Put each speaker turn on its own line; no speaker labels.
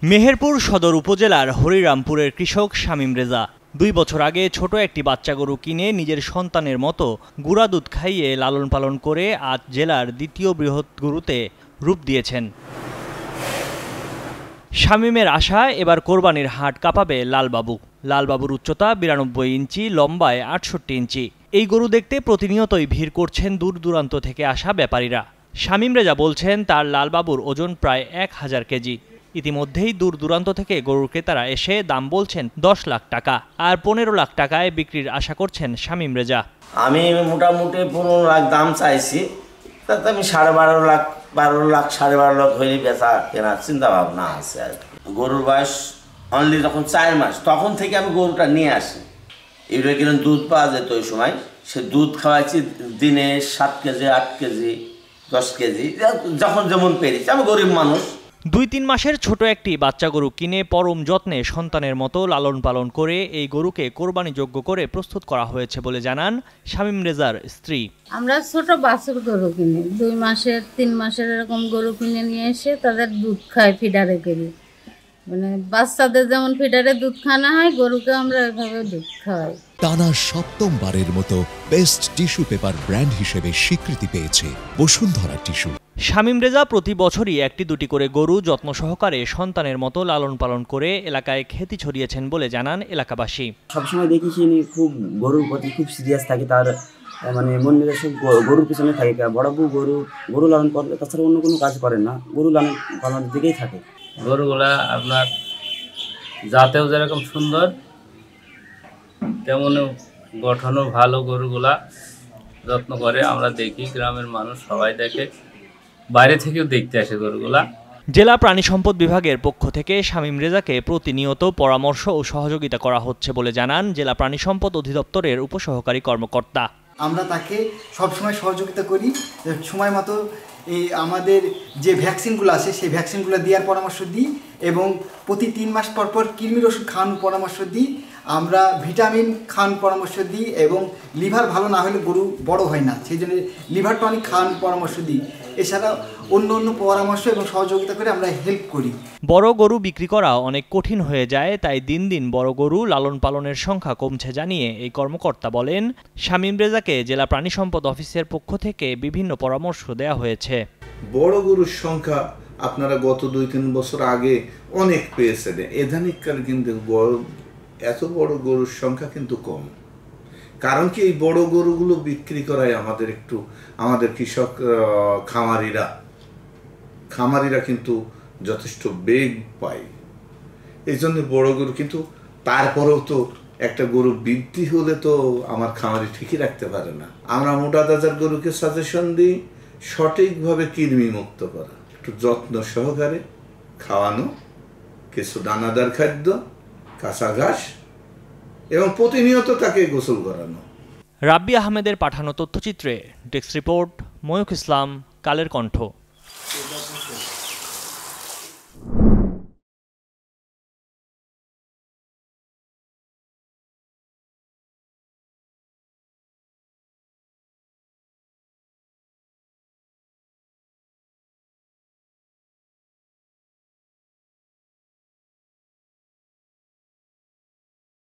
মেহেরপুর সদর উপজেলার হরিরামপুরের কৃষক শামীম রেজা 2 বছর আগে ছোট একটি বাচ্চা গরু কিনে নিজের সন্তানের মতো গুঁড়া দুধ খাইয়ে লালন পালন করে আজ জেলার দ্বিতীয় বৃহৎ গরুতে রূপ দিয়েছেন। শামীমের আশা এবার কোরবানির হাট কাঁপাবে লালবাবুর উচ্চতা 92 ইঞ্চি, লম্বায় 68 ইঞ্চি। এই গরু দেখতে প্রতিনিয়তই ভিড় করছেন দূর দূরান্ত থেকে আসা ব্যাপারীরা। শামীম রেজা বলছেন তার লালবাবুর ওজন প্রায় 1000 কেজি। ইতিমধ্যেই দূর দূরান্ত থেকে গরুর ক্রেতারা এসে দাম বলছেন 10 লাখ টাকা, আর 15 লাখ টাকায় বিক্রির আশা করছেন শামীম রেজা।
আমি মোটামুটি 15 লাখ দাম চাইছি, তাতে আমি 12.5 লাখ 12 লাখ 12.5 লাখ হইলে বেচা কেনার চিন্তা ভাবনা আছে। আর গরুর বয়স অনলি যখন 4 মাস তখন থেকে আমি গরুটা নিয়ে আসি। এগুলো কিনে দুধ পাওয়া যেত ওই সময়, সে দুধ খাওয়াইছি দিনে 7 কেজি 8 কেজি 10 কেজি যখন যেমন পেরেছি। আমি গরিব মানুষ।
2-3 মাসের ছোট একটি বাচ্চা গরু কিনে পরম যত্নে সন্তানের মতো লালন পালন করে এই গরুকে কোরবানিযোগ্য করে প্রস্তুত করা হয়েছে বলে জানান শামীম রেজার স্ত্রী।
আমরা ছোট বাছুর গরু কিনি, 2 মাসের 3 মাসের এরকম গরু কিনে নিয়ে এসে তাদের দুধ খাই ফিডারে করি। মানে বাচ্চাদের যেমন ফিডারে দুধ খাওয়ানো হয়, গরুকে আমরা এভাবে দুধ খাওয়াই।
টানা 7মবারের মতো বেস্ট টিস্যু পেপার ব্র্যান্ড হিসেবে স্বীকৃতি পেয়েছে বসুন্ধরা টিস্যু।
শামীম রেজা প্রতি বছরই 1-2টি করে গরু যত্ন সহকারে সন্তানের মতো লালন পালন করে এলাকায় খ্যাতি ছড়িয়েছেন বলে জানান এলাকাবাসী।
সবসময় দেখি সে খুব গরুর প্রতি খুব সিরিয়াস থাকে, তার মানে মন মেজাজ সব গরুর পিছনে থাকে। বড় বউ গরু লালন করে, তাছাড়া অন্য কোনো কাজ করেন না, গরু লালন পালনের দিকেই থাকে।
গরুগুলা আপনার জাতেও যেরকম সুন্দর তেমন গঠনও ভালো। গরুগুলা যত্ন করে, আমরা দেখি, গ্রামের মানুষ সবাই দেখে, বাইরে থেকেও দেখতে আসে গরুগুলা।
জেলা প্রাণী সম্পদ বিভাগের পক্ষ থেকে শামীম রেজাকে প্রতিনিয়ত পরামর্শ ও সহযোগিতা করা হচ্ছে বলে জানান জেলা প্রাণী সম্পদ অধিদপ্তরের উপসহকারী কর্মকর্তা।
আমরা তাকে সবসময় সহযোগিতা করি, সময় মতো এই আমাদের যে ভ্যাকসিনগুলো আছে সেই ভ্যাকসিনগুলো দেওয়ার পরামর্শ দিই, এবং প্রতি 3 মাস পর পর কৃমির ওষুধ খাওয়ানোর পরামর্শ দিই। আমরা ভিটামিন খাওয়ানোর পরামর্শ দিই, এবং লিভার ভালো না হলে গরু বড় হয় না, সেই জন্য লিভার টনিক খাওয়ানোর পরামর্শ দিই। এছাড়া অন্য পরামর্শ এবং সহযোগিতা করে আমরা হেল্প করি।
বড় গরু বিক্রি করা অনেক কঠিন হয়ে যায়, তাই দিন দিন বড় গরু লালন পালনের সংখ্যা কমছে জানিয়ে এই কর্মকর্তা বলেন শামীম রেজাকে জেলা প্রাণী সম্পদ অফিসের পক্ষ থেকে বিভিন্ন পরামর্শ দেওয়া হয়েছে।
বড় গরুর সংখ্যা আপনারা গত 2-3 বছর আগে অনেক পেয়েছেন, এধানিককাল কিন্তু এত বড় গরুর সংখ্যা কিন্তু কম। কারণ কি, এই বড় গরুগুলো বিক্রি করায় আমাদের কৃষক খামারিরা কিন্তু যথেষ্ট বেগ পায়। এই জন্য বড় গরু, কিন্তু তারপরেও তো একটা গরু বৃদ্ধি হলে তো আমার খামারি ঠিকই রাখতে পারে না। আমরা মোটা তাজার গরুকে সাজেশন দিই সঠিকভাবে কৃমি মুক্ত করা, একটু যত্ন সহকারে খাওয়ানো, কিছু দানাদার খাদ্য, কাঁচা ঘাস, এবং প্রতিনিয়ত তাকে গোসল করানো।
রাব্বি আহমেদের পাঠানো তথ্যচিত্রে ডেস্ক রিপোর্ট, ময়ূখ ইসলাম, কালের কণ্ঠ।